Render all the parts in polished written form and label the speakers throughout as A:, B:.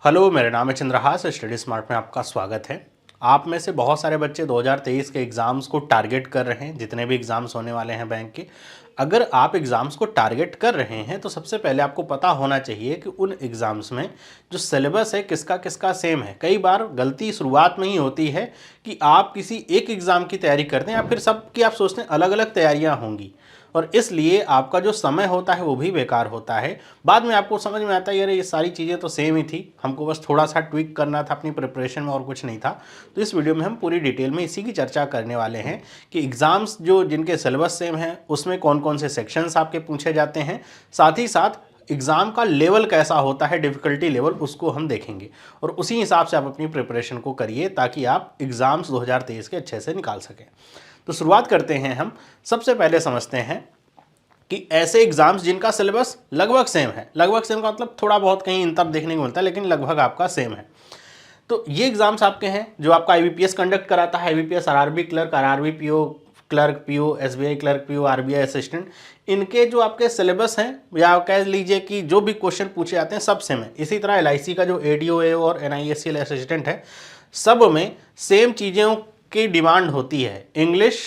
A: Hello, मेरा नाम है चंद्रहास। स्टडी स्मार्ट में आपका स्वागत है। आप में से बहुत सारे बच्चे 2023 के एग्ज़ाम्स को टारगेट कर रहे हैं, जितने भी एग्ज़ाम्स होने वाले हैं बैंक के। अगर आप एग्ज़ाम्स को टारगेट कर रहे हैं तो सबसे पहले आपको पता होना चाहिए कि उन एग्ज़ाम्स में जो सिलेबस है किसका किसका सेम है। कई बार गलती शुरुआत में ही होती है कि आप किसी एक एग्ज़ाम की तैयारी करते हैं या फिर सबकी आप सोचते हैं अलग अलग तैयारियाँ होंगी, और इसलिए आपका जो समय होता है वो भी बेकार होता है। बाद में आपको समझ में आता है यार ये सारी चीज़ें तो सेम ही थी, हमको बस थोड़ा सा ट्विक करना था अपनी प्रिपरेशन में और कुछ नहीं था। तो इस वीडियो में हम पूरी डिटेल में इसी की चर्चा करने वाले हैं कि एग्ज़ाम्स जो जिनके सिलेबस सेम है उसमें कौन कौन से सेक्शंस आपके पूछे जाते हैं, साथ ही साथ एग्ज़ाम का लेवल कैसा होता है, डिफ़िकल्टी लेवल, उसको हम देखेंगे और उसी हिसाब से आप अपनी प्रिपरेशन को करिए ताकि आप एग्ज़ाम्स 2023 के अच्छे से निकाल सकें। तो शुरुआत करते हैं हम। सबसे पहले समझते हैं कि ऐसे एग्जाम्स जिनका सिलेबस लगभग सेम है। लगभग सेम का मतलब थोड़ा बहुत कहीं अंतर देखने को मिलता है, लेकिन लगभग आपका सेम है। तो ये एग्जाम्स आपके हैं जो आपका आईबीपीएस कंडक्ट कराता है। IBPS, RRB clerk, RRB PO clerk, PO, SBI clerk, PO, RBI assistant, इनके जो आपके सिलेबस हैं या कह लीजिए कि जो भी क्वेश्चन पूछे जाते हैं सब सेम है। इसी तरह एलआईसी का जो एडीओ है और एनआईएससीएल असिस्टेंट है, सब में सेम चीज़ों की डिमांड होती है। इंग्लिश,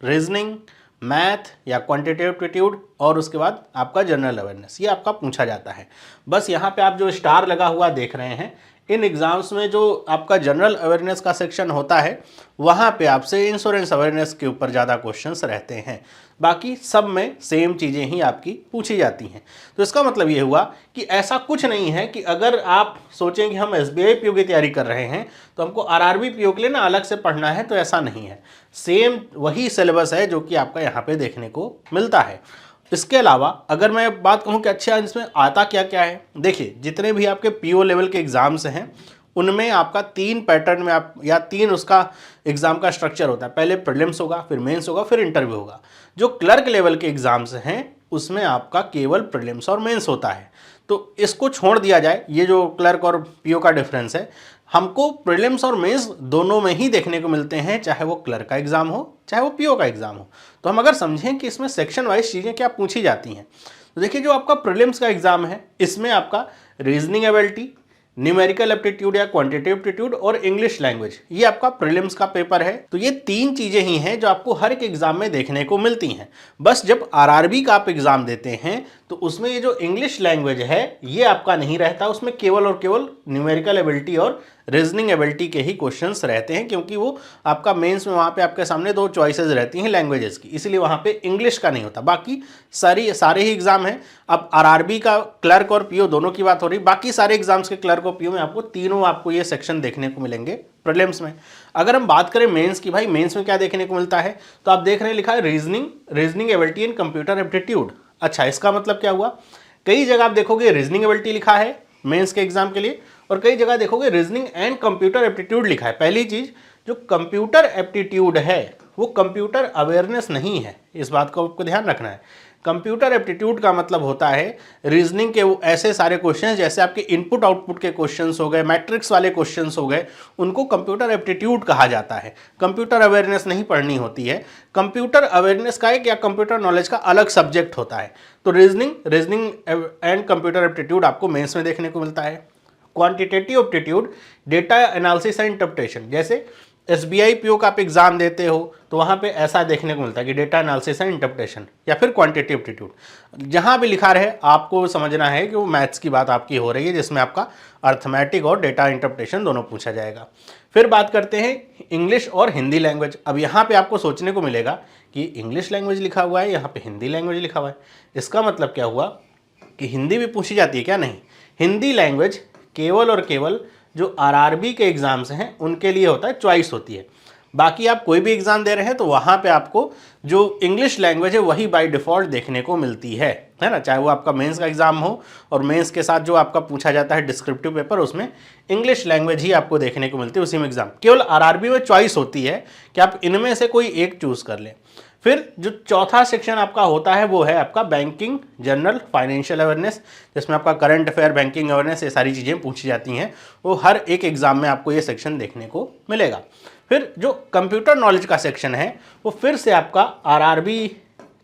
A: रीजनिंग, मैथ या क्वांटिटेटिव एप्टीट्यूड और उसके बाद आपका जनरल अवेयरनेस, ये आपका पूछा जाता है। बस यहाँ पे आप जो स्टार लगा हुआ देख रहे हैं, इन एग्ज़ाम्स में जो आपका जनरल अवेयरनेस का सेक्शन होता है वहाँ पे आपसे इंश्योरेंस अवेयरनेस के ऊपर ज़्यादा क्वेश्चंस रहते हैं। बाकी सब में सेम चीज़ें ही आपकी पूछी जाती हैं। तो इसका मतलब ये हुआ कि ऐसा कुछ नहीं है कि अगर आप सोचें कि हम एसबीआई पीओ की तैयारी कर रहे हैं तो हमको आरआरबी पीओ के लिए ना अलग से पढ़ना है, तो ऐसा नहीं है। सेम वही सिलेबस है जो कि आपका यहाँ पे देखने को मिलता है। इसके अलावा अगर मैं बात कहूँ कि अच्छा इसमें आता क्या क्या है, देखिए जितने भी आपके पीओ लेवल के एग्ज़ाम्स हैं उनमें आपका 3 पैटर्न में आप या 3 उसका एग्ज़ाम का स्ट्रक्चर होता है। पहले प्रीलिम्स होगा, फिर मेंस होगा, फिर इंटरव्यू होगा। जो क्लर्क लेवल के एग्ज़ाम्स हैं उसमें आपका केवल प्रीलिम्स और मेंस होता है। तो इसको छोड़ दिया जाए, ये जो क्लर्क और पीओ का डिफरेंस है, हमको प्रीलिम्स और मेंस दोनों में ही देखने को मिलते हैं, चाहे वो क्लर्क का एग्ज़ाम हो चाहे वो पीओ का एग्ज़ाम हो। तो हम अगर समझें कि इसमें सेक्शन वाइज चीज़ें क्या पूछी जाती हैं, तो देखिए जो आपका प्रीलिम्स का एग्ज़ाम है इसमें आपका रीजनिंग एबिलिटी, न्यूमेरिकल एप्टीट्यूड या क्वांटिटेटिव एप्टीट्यूड और इंग्लिश लैंग्वेज, ये आपका प्रीलिम्स का पेपर है। तो ये 3 चीज़ें ही हैं जो आपको हर एक एग्ज़ाम में देखने को मिलती हैं। बस जब आरआरबी का आप एग्ज़ाम देते हैं तो उसमें ये जो इंग्लिश लैंग्वेज है ये आपका नहीं रहता, उसमें केवल और केवल न्यूमेरिकल एबिलिटी और रीजनिंग एबिलिटी के ही क्वेश्चंस रहते हैं, क्योंकि वो आपका मेंस में वहाँ पे आपके सामने 2 चॉइसेस रहती हैं लैंग्वेजेस की, इसलिए वहाँ पे इंग्लिश का नहीं होता। बाकी सारे ही एग्ज़ाम हैं। अब आरआरबी का क्लर्क और पीओ दोनों की बात हो रही, बाकी सारे एग्जाम्स के क्लर्क और पीओ में आपको तीनों आपको ये सेक्शन देखने को मिलेंगे प्रीलिम्स में। अगर हम बात करें मेंस की, भाई मेंस में क्या देखने को मिलता है, तो आप देख रहे हैं लिखा है reasoning ability and computer aptitude. अच्छा, इसका मतलब क्या हुआ, कई जगह आप देखोगे रीजनिंग एबिलिटी लिखा है मेंस के एग्जाम के लिए और कई जगह देखोगे रीजनिंग एंड कंप्यूटर एप्टीट्यूड लिखा है। पहली चीज, जो कंप्यूटर एप्टीट्यूड है वो कंप्यूटर अवेयरनेस नहीं है, इस बात को आपको ध्यान रखना है। कंप्यूटर एप्टीट्यूड का मतलब होता है रीजनिंग के वो ऐसे सारे क्वेश्चंस जैसे आपके इनपुट आउटपुट के क्वेश्चंस हो गए, मैट्रिक्स वाले क्वेश्चंस हो गए, उनको कंप्यूटर एप्टीट्यूड कहा जाता है। कंप्यूटर अवेयरनेस नहीं पढ़नी होती है। कंप्यूटर अवेयरनेस का एक या कंप्यूटर नॉलेज का अलग सब्जेक्ट होता है। तो रीजनिंग एंड कंप्यूटर एप्टीट्यूड आपको मेंस में देखने को मिलता है। Quantitative aptitude, data analysis and interpretation, जैसे एसबीआई पीओ का आप एग्जाम देते हो तो वहाँ पे ऐसा देखने को मिलता है कि डेटा एनालिसिस एंड इंटरप्रिटेशन या फिर क्वांटिटेटिव एप्टीट्यूड। जहाँ भी लिखा रहे आपको समझना है कि वो मैथ्स की बात आपकी हो रही है, जिसमें आपका अर्थमेटिक और डेटा इंटरप्रिटेशन दोनों पूछा जाएगा। फिर बात करते हैं इंग्लिश और हिंदी लैंग्वेज। अब यहाँ पे आपको सोचने को मिलेगा कि इंग्लिश लैंग्वेज लिखा हुआ है, यहाँ पे हिंदी लैंग्वेज लिखा हुआ है, इसका मतलब क्या हुआ कि हिंदी भी पूछी जाती है क्या? नहीं, हिंदी लैंग्वेज केवल और केवल जो आरआरबी के एग्ज़ाम्स हैं उनके लिए होता है, चॉइस होती है। बाकी आप कोई भी एग्ज़ाम दे रहे हैं तो वहाँ पे आपको जो इंग्लिश लैंग्वेज है वही बाय डिफ़ॉल्ट देखने को मिलती है ना। चाहे वो आपका मेंस का एग्ज़ाम हो और मेंस के साथ जो आपका पूछा जाता है डिस्क्रिप्टिव पेपर, उसमें इंग्लिश लैंग्वेज ही आपको देखने को मिलती है उसी में एग्ज़ाम। केवल आरआरबी में चॉइस होती है कि आप इनमें से कोई एक चूज़ कर लें। फिर जो चौथा सेक्शन आपका होता है वो है आपका बैंकिंग, जनरल, फाइनेंशियल अवेयरनेस, जिसमें आपका करंट अफेयर, बैंकिंग अवेयरनेस, ये सारी चीज़ें पूछी जाती हैं। वो हर एक एग्ज़ाम में आपको ये सेक्शन देखने को मिलेगा। फिर जो कंप्यूटर नॉलेज का सेक्शन है वो फिर से आपका आरआरबी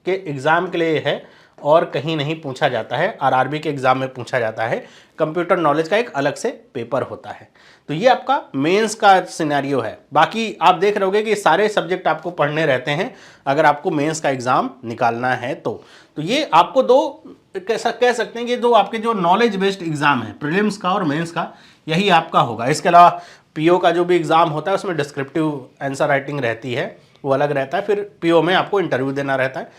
A: के एग्ज़ाम के लिए है और कहीं नहीं पूछा जाता है। आरआरबी के एग्ज़ाम में पूछा जाता है कंप्यूटर नॉलेज का एक अलग से पेपर होता है। तो ये आपका मेंस का सिनेरियो है। बाकी आप देख रहे होगे कि सारे सब्जेक्ट आपको पढ़ने रहते हैं अगर आपको मेंस का एग्ज़ाम निकालना है तो ये आपको दो कैसा कह सकते हैं कि दो आपके जो नॉलेज बेस्ड एग्ज़ाम है, प्रीलिम्स का और मेंस का, यही आपका होगा। इसके अलावा पीओ का जो भी एग्ज़ाम होता है उसमें डिस्क्रिप्टिव आंसर राइटिंग रहती है, वो अलग रहता है। फिर पीओ में आपको इंटरव्यू देना रहता है।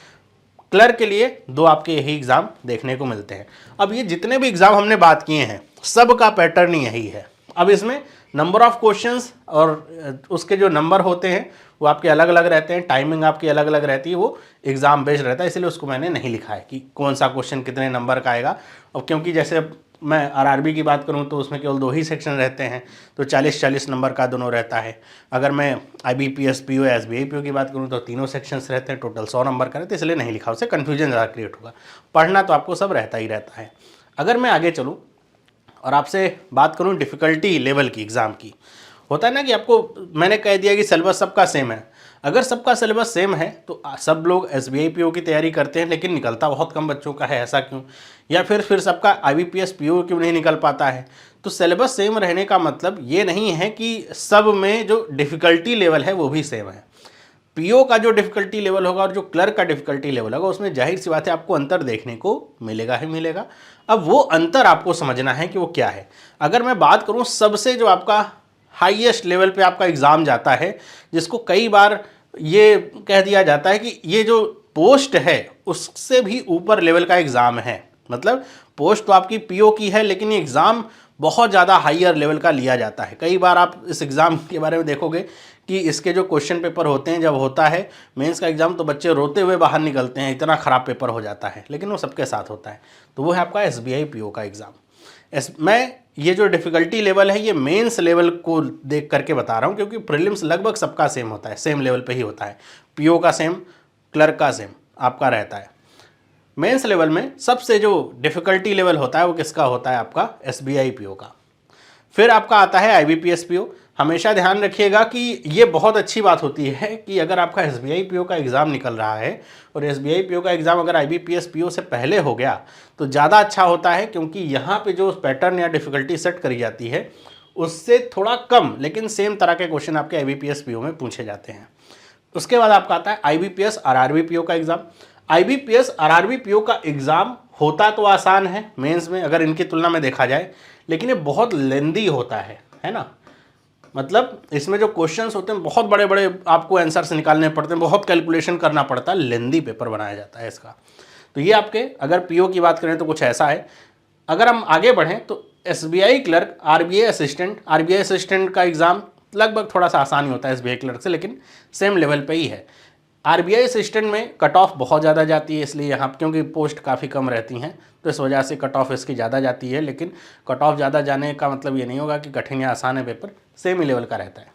A: क्लर्क के लिए दो आपके यही एग्ज़ाम देखने को मिलते हैं। अब ये जितने भी एग्ज़ाम हमने बात किए हैं सब का पैटर्न यही है। अब इसमें नंबर ऑफ क्वेश्चंस और उसके जो नंबर होते हैं वो आपके अलग अलग रहते हैं, टाइमिंग आपकी अलग अलग रहती है, वो एग्ज़ाम बेस्ड रहता है, इसलिए उसको मैंने नहीं लिखा है कि कौन सा क्वेश्चन कितने नंबर का आएगा। और क्योंकि जैसे मैं आरआरबी की बात करूं तो उसमें केवल 2 ही सेक्शन रहते हैं, तो 40-40 नंबर का दोनों रहता है। अगर मैं आईबीपीएस पीओ या एसबीआई पीओ की बात करूं तो तीनों सेक्शंस रहते हैं, टोटल 100 नंबर का रहता है, इसलिए नहीं लिखा, उससे कन्फ्यूजन ज़्यादा क्रिएट होगा। पढ़ना तो आपको सब रहता ही रहता है। अगर मैं आगे चलूँ और आपसे बात करूँ डिफ़िकल्टी लेवल की एग्ज़ाम की, होता है ना कि आपको मैंने कह दिया कि सिलेबस सबका सेम है। अगर सबका सिलेबस सेम है तो सब लोग एसबीआई पीओ की तैयारी करते हैं, लेकिन निकलता बहुत कम बच्चों का है, ऐसा क्यों? या फिर सबका आईबीपीएस पीओ क्यों नहीं निकल पाता है? तो सिलेबस सेम रहने का मतलब ये नहीं है कि सब में जो डिफ़िकल्टी लेवल है वो भी सेम है। पीओ का जो डिफ़िकल्टी लेवल होगा और जो क्लर्क का डिफ़िकल्टी लेवल होगा उसमें जाहिर सी बात है आपको अंतर देखने को मिलेगा ही मिलेगा। अब वो अंतर आपको समझना है कि वो क्या है। अगर मैं बात करूँ सबसे जो आपका हाईएस्ट लेवल पे आपका एग्ज़ाम जाता है, जिसको कई बार ये कह दिया जाता है कि ये जो पोस्ट है उससे भी ऊपर लेवल का एग्ज़ाम है। मतलब पोस्ट तो आपकी पीओ की है, लेकिन ये एग्ज़ाम बहुत ज़्यादा हाईयर लेवल का लिया जाता है। कई बार आप इस एग्ज़ाम के बारे में देखोगे कि इसके जो क्वेश्चन पेपर होते हैं, जब होता है मेंस का एग्ज़ाम तो बच्चे रोते हुए बाहर निकलते हैं, इतना ख़राब पेपर हो जाता है, लेकिन वो सबके साथ होता है। तो वो है आपका एसबीआई पीओ का एग्ज़ाम। मैं ये जो डिफ़िकल्टी लेवल है ये मेंस लेवल को देख करके बता रहा हूँ, क्योंकि प्रीलिम्स लगभग सबका सेम होता है, सेम लेवल पे ही होता है। पीओ का सेम, क्लर्क का सेम आपका रहता है। मेंस लेवल में सबसे जो डिफ़िकल्टी लेवल होता है वो किसका होता है? आपका एसबीआई पीओ का। फिर आपका आता है आईबीपीएस पीओ। हमेशा ध्यान रखिएगा कि ये बहुत अच्छी बात होती है कि अगर आपका एसबीआई पीओ का एग्ज़ाम निकल रहा है और एसबीआई पीओ का एग्ज़ाम अगर आईबीपीएस पीओ से पहले हो गया तो ज़्यादा अच्छा होता है, क्योंकि यहाँ पे जो पैटर्न या डिफ़िकल्टी सेट करी जाती है उससे थोड़ा कम लेकिन सेम तरह के क्वेश्चन आपके आईबीपीएस पीओ में पूछे जाते हैं। उसके बाद आपका आता है आईबीपीएस आरआरबी पीओ का एग्ज़ाम। आईबीपीएस आरआरबी पीओ का एग्ज़ाम होता तो आसान है मेंस में अगर इनकी तुलना में देखा जाए, लेकिन ये बहुत लेंदी होता है ना। मतलब इसमें जो क्वेश्चंस होते हैं बहुत बड़े बड़े आपको आंसर्स निकालने पड़ते हैं, बहुत कैलकुलेशन करना पड़ता है, लेंदी पेपर बनाया जाता है इसका। तो ये आपके अगर पीओ की बात करें तो कुछ ऐसा है। अगर हम आगे बढ़ें तो एसबीआई क्लर्क, आरबीआई असिस्टेंट का एग्ज़ाम लगभग थोड़ा सा आसान ही होता है एसबीआई क्लर्क से, लेकिन सेम लेवल पे ही है। आरबीआई असिस्टेंट में कट ऑफ बहुत ज़्यादा जाती है, इसलिए यहाँ क्योंकि पोस्ट काफ़ी कम रहती हैं तो इस वजह से कट ऑफ इसकी ज़्यादा जाती है। लेकिन कट ऑफ ज़्यादा जाने का मतलब ये नहीं होगा कि कठिन या आसान है, पेपर सेम ही लेवल का रहता है।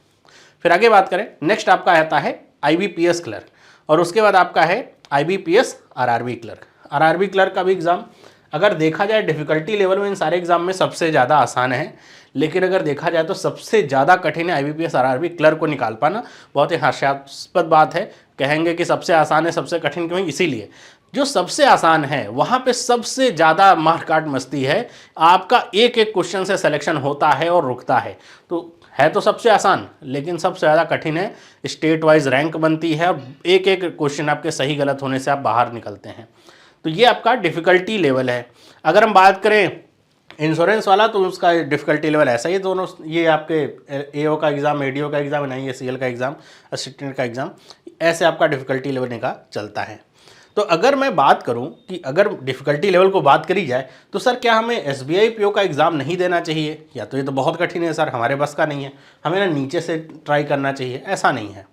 A: फिर आगे बात करें, नेक्स्ट आपका आता है आईबीपीएस क्लर्क और उसके बाद आपका है IBPS RRB clerk. RRB clerk का भी एग्ज़ाम अगर देखा जाए डिफ़िकल्टी लेवल में इन सारे एग्ज़ाम में सबसे ज़्यादा आसान है, लेकिन अगर देखा जाए तो सबसे ज़्यादा कठिन है आईबीपीएस आरआरबी क्लर्क को निकाल पाना। बहुत ही हास्यास्पद बात है, कहेंगे कि सबसे आसान है सबसे कठिन क्यों? इसीलिए जो सबसे आसान है वहाँ पे सबसे ज़्यादा मार काट मस्ती है, आपका एक एक क्वेश्चन से सिलेक्शन होता है और रुकता है। तो है तो सबसे आसान, लेकिन सबसे ज़्यादा कठिन है। स्टेट वाइज रैंक बनती है और एक एक क्वेश्चन आपके सही गलत होने से आप बाहर निकलते हैं। तो ये आपका डिफ़िकल्टी लेवल है। अगर हम बात करें इंश्योरेंस वाला तो उसका डिफ़िकल्टी लेवल ऐसा ही, दोनों ये आपके एओ का एग्ज़ाम, एडीओ का एग्ज़ाम, नहीं एसीएल का एग्ज़ाम, असिस्टेंट का एग्ज़ाम, ऐसे आपका डिफ़िकल्टी लेवल निकाल चलता है। तो अगर मैं बात करूं कि अगर डिफ़िकल्टी लेवल को बात करी जाए तो सर क्या हमें एसबीआई पीओ का एग्ज़ाम नहीं देना चाहिए? या तो ये तो बहुत कठिन है सर, हमारे बस का नहीं है, हमें ना नीचे से ट्राई करना चाहिए। ऐसा नहीं है।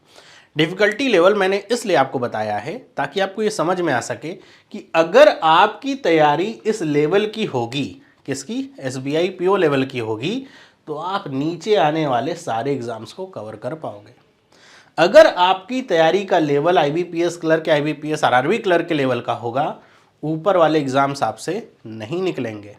A: डिफ़िकल्टी लेवल मैंने इसलिए आपको बताया है ताकि आपको ये समझ में आ सके कि अगर आपकी तैयारी इस लेवल की होगी, किसकी? एसबीआई पीओ लेवल की होगी, तो आप नीचे आने वाले सारे एग्ज़ाम्स को कवर कर पाओगे। अगर आपकी तैयारी का लेवल आईबीपीएस क्लर्क या आईबीपीएस आरआरबी क्लर्क के लेवल का होगा, ऊपर वाले एग्ज़ाम्स आपसे नहीं निकलेंगे।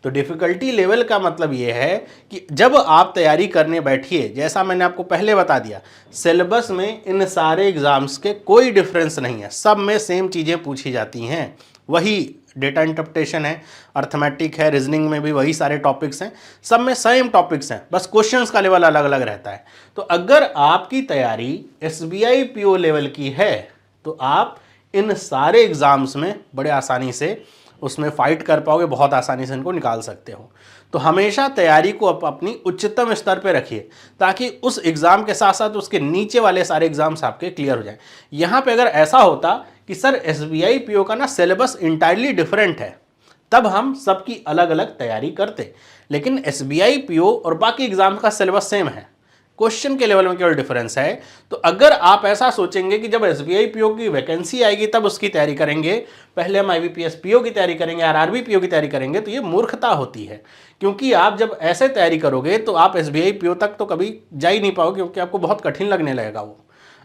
A: तो डिफ़िकल्टी लेवल का मतलब ये है कि जब आप तैयारी करने बैठिए, जैसा मैंने आपको पहले बता दिया, सिलेबस में इन सारे एग्ज़ाम्स के कोई डिफरेंस नहीं है, सब में सेम चीज़ें पूछी जाती हैं, वही डेटा इंटरप्रिटेशन है, अर्थमेटिक है, रीजनिंग में भी वही सारे टॉपिक्स हैं, सब में सेम टॉपिक्स हैं, बस क्वेश्चंस का लेवल अलग अलग रहता है। तो अगर आपकी तैयारी SBI PO लेवल की है तो आप इन सारे एग्जाम्स में बड़े आसानी से उसमें फाइट कर पाओगे, बहुत आसानी से इनको निकाल सकते हो। तो हमेशा तैयारी को अपनी उच्चतम स्तर पे रखिए ताकि उस एग्ज़ाम के साथ साथ उसके नीचे वाले सारे एग्जाम्स आपके क्लियर हो जाएं। यहाँ पे अगर ऐसा होता कि सर SBI PO का ना सिलेबस इंटायरली डिफरेंट है, तब हम सबकी अलग अलग तैयारी करते, लेकिन SBI PO और बाकी एग्जाम का सिलेबस सेम है, क्वेश्चन के लेवल में केवल डिफरेंस है। तो अगर आप ऐसा सोचेंगे कि जब SBI PO की वैकेंसी आएगी तब उसकी तैयारी करेंगे, पहले हम IBPS PO की तैयारी करेंगे, RRB PO की तैयारी करेंगे, तो ये मूर्खता होती है। क्योंकि आप जब ऐसे तैयारी करोगे तो आप SBI PO तक तो कभी जा ही नहीं पाओगे, क्योंकि आपको बहुत कठिन लगने लगेगा वो।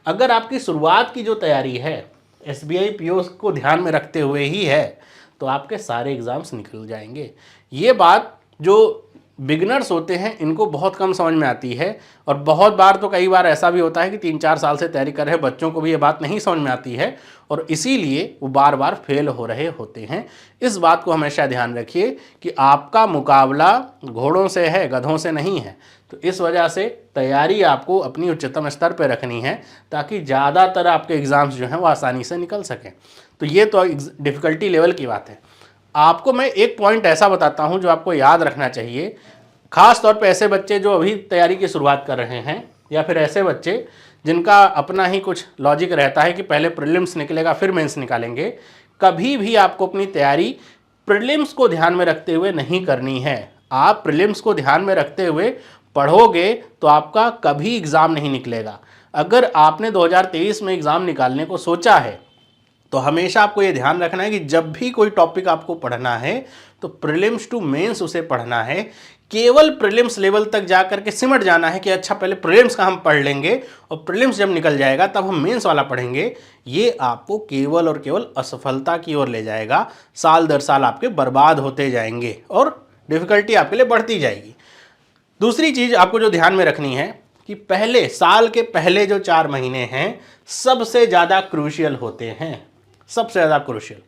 A: अगर आपकी शुरुआत की जो तैयारी है SBI PO को ध्यान में रखते हुए ही है तो आपके सारे एग्जाम्स निकल जाएंगे। ये बात जो बिगनर्स होते हैं इनको बहुत कम समझ में आती है, और बहुत बार तो कई बार ऐसा भी होता है कि 3-4 साल से तैयारी कर रहे बच्चों को भी ये बात नहीं समझ में आती है और इसीलिए वो बार बार फेल हो रहे होते हैं। इस बात को हमेशा ध्यान रखिए कि आपका मुकाबला घोड़ों से है, गधों से नहीं है। तो इस वजह से तैयारी आपको अपनी उच्चतम स्तर पर रखनी है ताकि ज़्यादातर आपके एग्ज़ाम्स जो हैं वो आसानी से निकल सकें। तो ये तो डिफ़िकल्टी लेवल की बात है। आपको मैं एक पॉइंट ऐसा बताता हूं जो आपको याद रखना चाहिए, खास तौर पे ऐसे बच्चे जो अभी तैयारी की शुरुआत कर रहे हैं, या फिर ऐसे बच्चे जिनका अपना ही कुछ लॉजिक रहता है कि पहले प्रीलिम्स निकलेगा फिर मेंस निकालेंगे। कभी भी आपको अपनी तैयारी प्रीलिम्स को ध्यान में रखते हुए नहीं करनी है। आप प्रीलिम्स को ध्यान में रखते हुए पढ़ोगे तो आपका कभी एग्ज़ाम नहीं निकलेगा। अगर आपने 2023 में एग्ज़ाम निकालने को सोचा है तो हमेशा आपको ये ध्यान रखना है कि जब भी कोई टॉपिक आपको पढ़ना है तो प्रीलिम्स टू मेंस उसे पढ़ना है। केवल प्रीलिम्स लेवल तक जाकर के सिमट जाना है कि अच्छा पहले प्रीलिम्स का हम पढ़ लेंगे और प्रीलिम्स जब निकल जाएगा तब हम मेंस वाला पढ़ेंगे, ये आपको केवल और केवल असफलता की ओर ले जाएगा। साल दर साल आपके बर्बाद होते जाएंगे और डिफ़िकल्टी आपके लिए बढ़ती जाएगी। दूसरी चीज़ आपको जो ध्यान में रखनी है कि पहले साल के पहले जो 4 महीने हैं सबसे ज़्यादा क्रूशियल होते हैं, सबसे ज़्यादा क्रूशियल।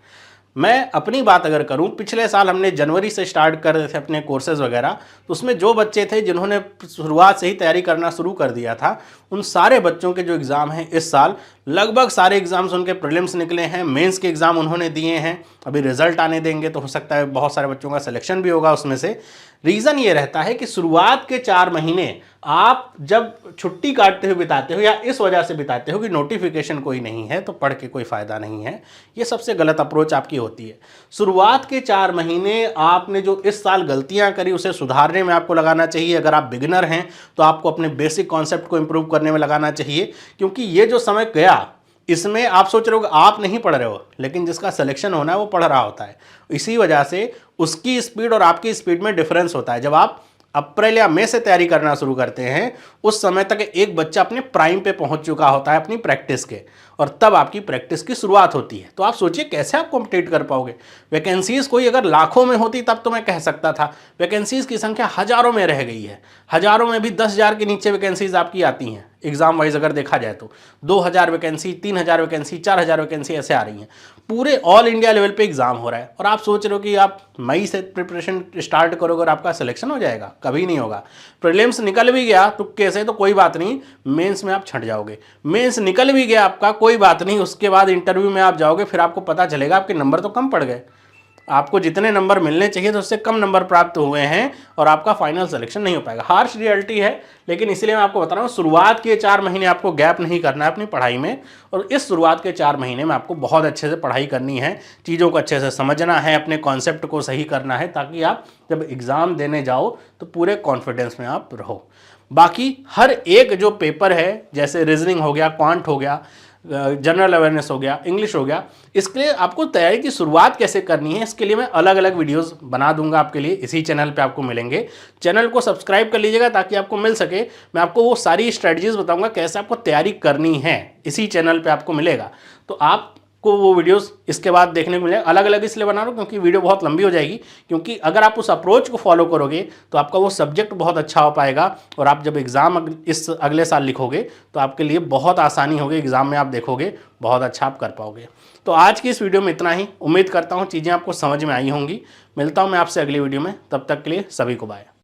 A: मैं अपनी बात अगर करूं, पिछले साल हमने जनवरी से स्टार्ट कर रहे थे अपने कोर्सेज़ वगैरह, तो उसमें जो बच्चे थे जिन्होंने शुरुआत से ही तैयारी करना शुरू कर दिया था, उन सारे बच्चों के जो एग्ज़ाम हैं इस साल लगभग सारे एग्ज़ाम्स उनके प्रीलिम्स निकले हैं, मेंस के एग्ज़ाम उन्होंने दिए हैं। अभी रिजल्ट आने देंगे तो हो सकता है बहुत सारे बच्चों का सिलेक्शन भी होगा उसमें से। रीज़न ये रहता है कि शुरुआत के 4 महीने आप जब छुट्टी काटते हुए बिताते हो या इस वजह से बिताते हो कि नोटिफिकेशन कोई नहीं है तो पढ़ के कोई फ़ायदा नहीं है, ये सबसे गलत अप्रोच आपकी होती है। शुरुआत के 4 महीने आपने जो इस साल गलतियां करी उसे सुधारने में आपको लगाना चाहिए। अगर आप बिगिनर हैं तो आपको अपने बेसिक कॉन्सेप्ट को इम्प्रूव करने में लगाना चाहिए, क्योंकि ये जो समय गया इसमें आप सोच रहे हो आप नहीं पढ़ रहे हो, लेकिन जिसका सिलेक्शन होना है वो पढ़ रहा होता है। इसी वजह से उसकी स्पीड और आपकी स्पीड में डिफरेंस होता है। जब आप अप्रैल या मई से तैयारी करना शुरू करते हैं उस समय तक एक बच्चा अपने प्राइम पे पहुंच चुका होता है अपनी प्रैक्टिस के, और तब आपकी प्रैक्टिस की शुरुआत होती है। तो आप सोचिए कैसे आप कॉम्पिटिट कर पाओगे। वैकेंसीज़ कोई अगर लाखों में होती तब तो मैं कह सकता था, वैकेंसीज़ की संख्या हज़ारों में रह गई है। हज़ारों में भी 10,000 के नीचे वैकेंसीज़ आपकी आती हैं एग्जाम वाइज अगर देखा जाए तो 2,000 वैकेंसी, 3,000 वैकेंसी, 4,000 वैकेंसी ऐसे आ रही हैं। पूरे ऑल इंडिया लेवल पे एग्जाम हो रहा है और आप सोच रहे हो कि आप मई से प्रिपरेशन स्टार्ट करोगे और आपका सिलेक्शन हो जाएगा, कभी नहीं होगा। प्रीलिम्स निकल भी गया तुक्के से तो कोई बात नहीं, मेंस में आप छट जाओगे। मेंस निकल भी गया आपका, कोई बात नहीं, उसके बाद इंटरव्यू में आप जाओगे, फिर आपको पता चलेगा आपके नंबर तो कम पड़ गए, आपको जितने नंबर मिलने चाहिए तो उससे कम नंबर प्राप्त हुए हैं और आपका फाइनल सिलेक्शन नहीं हो पाएगा। हार्श रियलिटी है, लेकिन इसलिए मैं आपको बता रहा हूँ शुरुआत के 4 महीने आपको गैप नहीं करना है अपनी पढ़ाई में, और इस शुरुआत के 4 महीने में आपको बहुत अच्छे से पढ़ाई करनी है, चीज़ों को अच्छे से समझना है, अपने कॉन्सेप्ट को सही करना है, ताकि आप जब एग्ज़ाम देने जाओ तो पूरे कॉन्फिडेंस में आप रहो। बाकी हर एक जो पेपर है, जैसे रीजनिंग हो गया, क्वांट हो गया, जनरल अवेयरनेस हो गया, इंग्लिश हो गया, इसके लिए आपको तैयारी की शुरुआत कैसे करनी है इसके लिए मैं अलग अलग वीडियोस बना दूंगा आपके लिए, इसी चैनल पे आपको मिलेंगे। चैनल को सब्सक्राइब कर लीजिएगा ताकि आपको मिल सके, मैं आपको वो सारी स्ट्रेटजीज बताऊंगा कैसे आपको तैयारी करनी है, इसी चैनल पे आपको मिलेगा। तो आपको वो वीडियोस इसके बाद देखने को मिलेगा। अलग अलग इसलिए बना रहा हूँ क्योंकि वीडियो बहुत लंबी हो जाएगी, क्योंकि अगर आप उस अप्रोच को फॉलो करोगे तो आपका वो सब्जेक्ट बहुत अच्छा हो पाएगा और आप जब एग्ज़ाम इस अगले साल लिखोगे तो आपके लिए बहुत आसानी होगी, एग्ज़ाम में आप देखोगे बहुत अच्छा आप कर पाओगे। तो आज की इस वीडियो में इतना ही। उम्मीद करता हूँ चीज़ें आपको समझ में आई होंगी। मिलता हूँ मैं आपसे अगली वीडियो में, तब तक के लिए सभी को बाय।